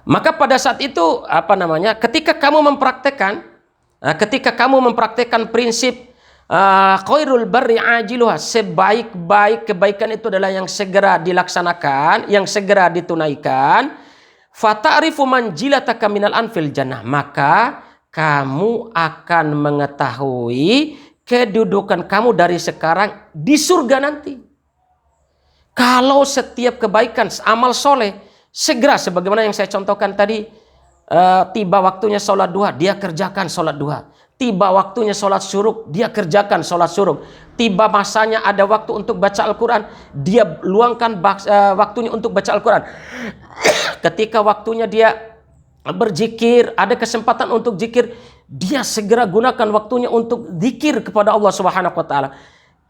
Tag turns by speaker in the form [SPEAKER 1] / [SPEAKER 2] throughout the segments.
[SPEAKER 1] Maka pada saat itu ketika kamu mempraktekkan prinsip khairul barri ajiluha, sebaik-baik kebaikan itu adalah yang segera dilaksanakan, yang segera ditunaikan. Fata'rifu manjilataka minal anfil jannah, maka kamu akan mengetahui kedudukan kamu dari sekarang di surga nanti. Kalau setiap kebaikan, amal soleh segera, sebagaimana yang saya contohkan tadi, tiba waktunya sholat duha, dia kerjakan sholat duha. Tiba waktunya sholat syuruk, dia kerjakan sholat syuruk. Tiba masanya ada waktu untuk baca Al-Quran, dia luangkan waktunya untuk baca Al-Quran. Ketika waktunya dia berzikir, ada kesempatan untuk zikir, dia segera gunakan waktunya untuk zikir kepada Allah Subhanahu wa taala.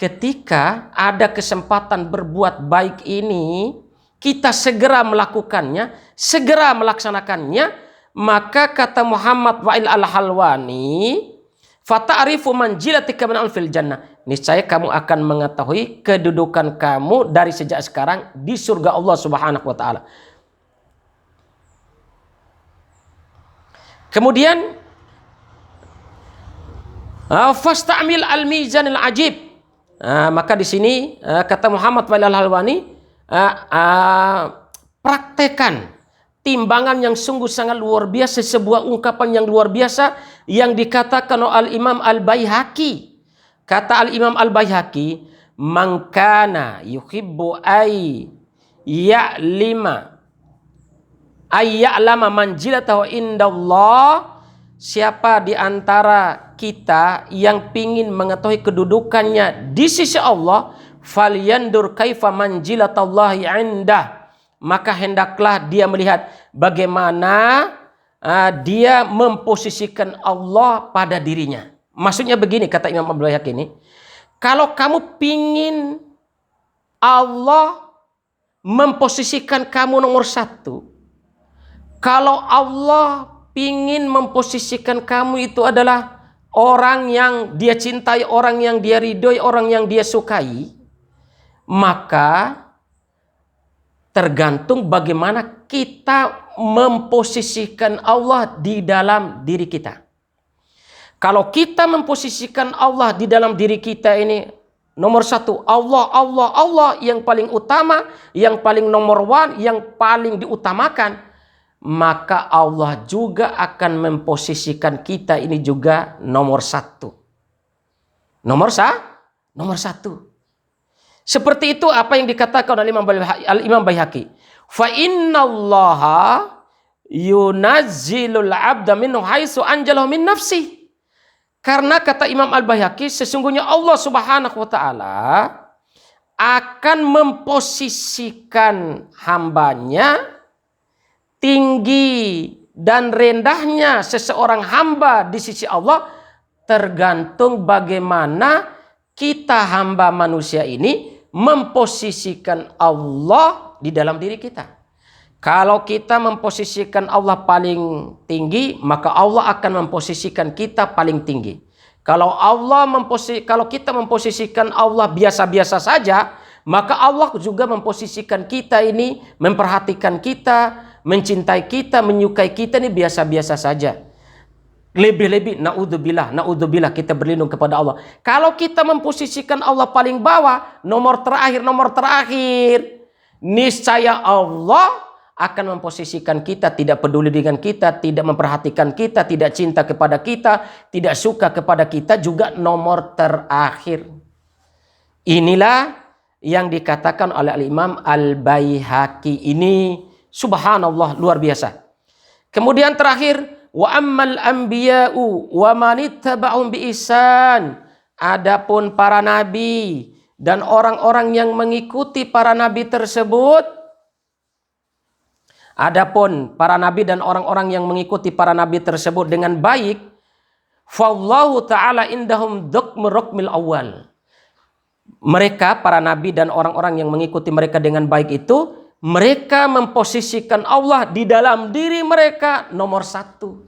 [SPEAKER 1] Ketika ada kesempatan berbuat baik ini, kita segera melakukannya, segera melaksanakannya, maka kata Muhammad Wa'il al-Halwani, fata'rifu manjilatika min alfil jannah, niscaya kamu akan mengetahui kedudukan kamu dari sejak sekarang di surga Allah Subhanahu wa taala. Kemudian fasta'mil al-mizanil ajib. Maka di sini kata Muhammad Wa'il al-Halwani, praktekan timbangan yang sungguh sangat luar biasa, sebuah ungkapan yang luar biasa yang dikatakan oleh Al-Imam Al-Baihaqi. Kata Al-Imam Al-Baihaqi, man kana yuhibbu ya'lama manjilatahu indallah, siapa di antara kita yang pingin mengetahui kedudukannya di sisi Allah, falyandur kaifa manjilatallahi indah, maka hendaklah dia melihat bagaimana dia memposisikan Allah pada dirinya. Maksudnya begini, kata Imam Abdul Hayyak ini, kalau kamu pingin Allah memposisikan kamu nomor satu, kalau Allah pingin memposisikan kamu itu adalah orang yang dia cintai, orang yang dia ridhoi, orang yang dia sukai, maka tergantung bagaimana kita memposisikan Allah di dalam diri kita. Kalau kita memposisikan Allah di dalam diri kita ini, nomor satu, Allah yang paling utama, yang paling nomor one, yang paling diutamakan, maka Allah juga akan memposisikan kita ini juga nomor satu. Nomor satu. Seperti itu apa yang dikatakan oleh Imam Baihaqi. Fa innallaha yunazzilul 'abda minhu haitsu anjalahu min nafsi. Karena kata Imam Al-Baihaqi, sesungguhnya Allah Subhanahu wa taala akan memposisikan hambanya, tinggi dan rendahnya seseorang hamba di sisi Allah tergantung bagaimana kita hamba manusia ini memposisikan Allah di dalam diri kita. Kalau kita memposisikan Allah paling tinggi, maka Allah akan memposisikan kita paling tinggi. Kalau kita memposisikan Allah biasa-biasa saja, maka Allah juga memposisikan kita ini, memperhatikan kita, mencintai kita, menyukai kita ini biasa-biasa saja. Lebih-lebih naudzubillah, kita berlindung kepada Allah. Kalau kita memposisikan Allah paling bawah, nomor terakhir, niscaya Allah akan memposisikan kita, tidak peduli dengan kita, tidak memperhatikan kita, tidak cinta kepada kita, tidak suka kepada kita, juga nomor terakhir. Inilah yang dikatakan oleh Al-Imam Al-Baihaqi ini, subhanallah, luar biasa. Kemudian terakhir, wa ammal anbiya'u wa manittaba'um bi ihsan. Adapun para nabi dan orang-orang yang mengikuti para nabi tersebut, dengan baik, fallahu ta'ala indahum rukmil awal. Mereka, para nabi dan orang-orang yang mengikuti mereka dengan baik itu, mereka memposisikan Allah di dalam diri mereka nomor satu.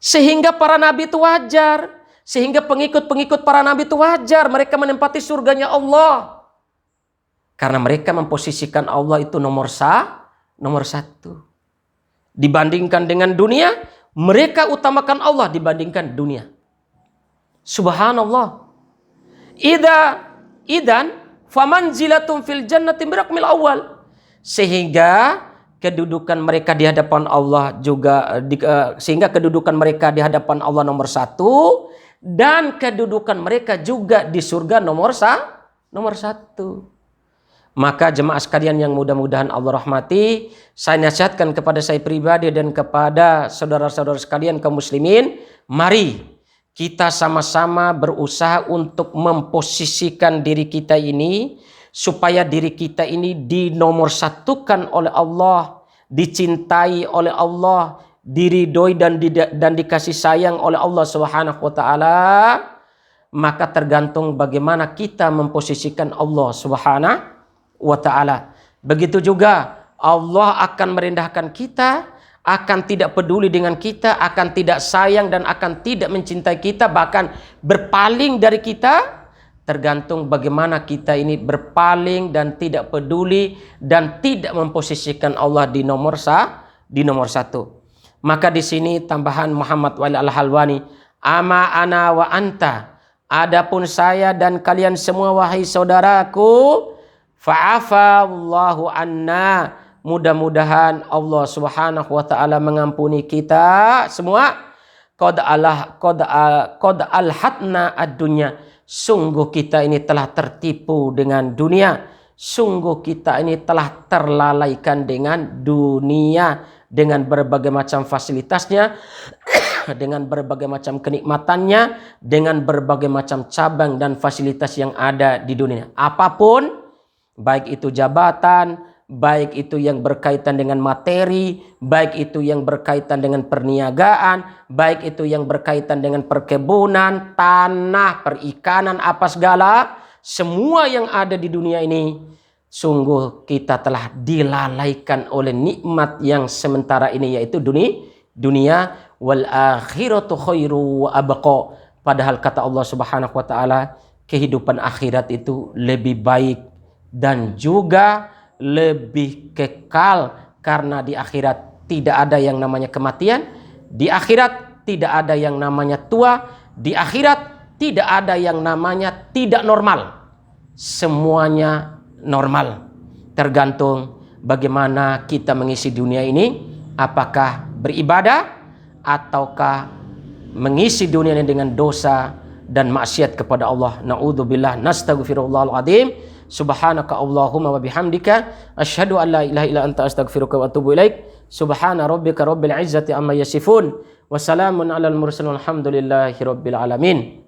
[SPEAKER 1] Sehingga para nabi itu wajar, sehingga pengikut-pengikut para nabi itu wajar mereka menempati surganya Allah. Karena mereka memposisikan Allah itu nomor satu. dibandingkan dengan dunia, mereka utamakan Allah dibandingkan dunia. Subhanallah. Idan famanzilatum fil jannati birakmil awal. Sehingga kedudukan mereka di hadapan Allah juga sehingga kedudukan mereka di hadapan Allah nomor satu, dan kedudukan mereka juga di surga nomor satu. Maka jemaah sekalian yang mudah-mudahan Allah rahmati, saya nasihatkan kepada saya pribadi dan kepada saudara-saudara sekalian kaum muslimin, mari kita sama-sama berusaha untuk memposisikan diri kita ini supaya diri kita ini dinomorsatukan oleh Allah, dicintai oleh Allah, diridhoi dan dikasih sayang oleh Allah Subhanahu wa taala. Maka tergantung bagaimana kita memposisikan Allah Subhanahu wa taala. Begitu juga Allah akan merendahkan kita, akan tidak peduli dengan kita, akan tidak sayang dan akan tidak mencintai kita, bahkan berpaling dari kita. Tergantung bagaimana kita ini berpaling dan tidak peduli dan tidak memposisikan Allah di nomor satu. Maka di sini tambahan Muhammad Wali Al-Halwani, ama ana wa anta, adapun saya dan kalian semua wahai saudaraku, fa'afallahu anna, mudah-mudahan Allah Subhanahu wa taala mengampuni kita semua. Qad alhatna ad-dunya, sungguh kita ini telah tertipu dengan dunia, sungguh kita ini telah terlalaikan dengan dunia, dengan berbagai macam fasilitasnya, dengan berbagai macam kenikmatannya, dengan berbagai macam cabang dan fasilitas yang ada di dunia. Apapun, baik itu jabatan, baik itu yang berkaitan dengan materi, baik itu yang berkaitan dengan perniagaan, baik itu yang berkaitan dengan perkebunan, tanah, perikanan, apa segala, semua yang ada di dunia ini, sungguh kita telah dilalaikan oleh nikmat yang sementara ini, yaitu dunia. Wal akhiratu khairu wa abqa. Padahal kata Allah Subhanahu wa taala, kehidupan akhirat itu lebih baik dan juga lebih kekal, karena di akhirat tidak ada yang namanya kematian, di akhirat tidak ada yang namanya tua, di akhirat tidak ada yang namanya tidak normal. Semuanya normal. Tergantung bagaimana kita mengisi dunia ini, apakah beribadah ataukah mengisi dunia ini dengan dosa dan maksiat kepada Allah. Na'udzubillah, nastaghfirullahal azim. Subhanaka Allahumma wa bihamdika asyhadu an la ilaha illa anta astaghfiruka wa atubu ilaik. Subhana rabbika rabbil izzati amma yasifun wa salamun alal mursalin walhamdulillahi rabbil alamin.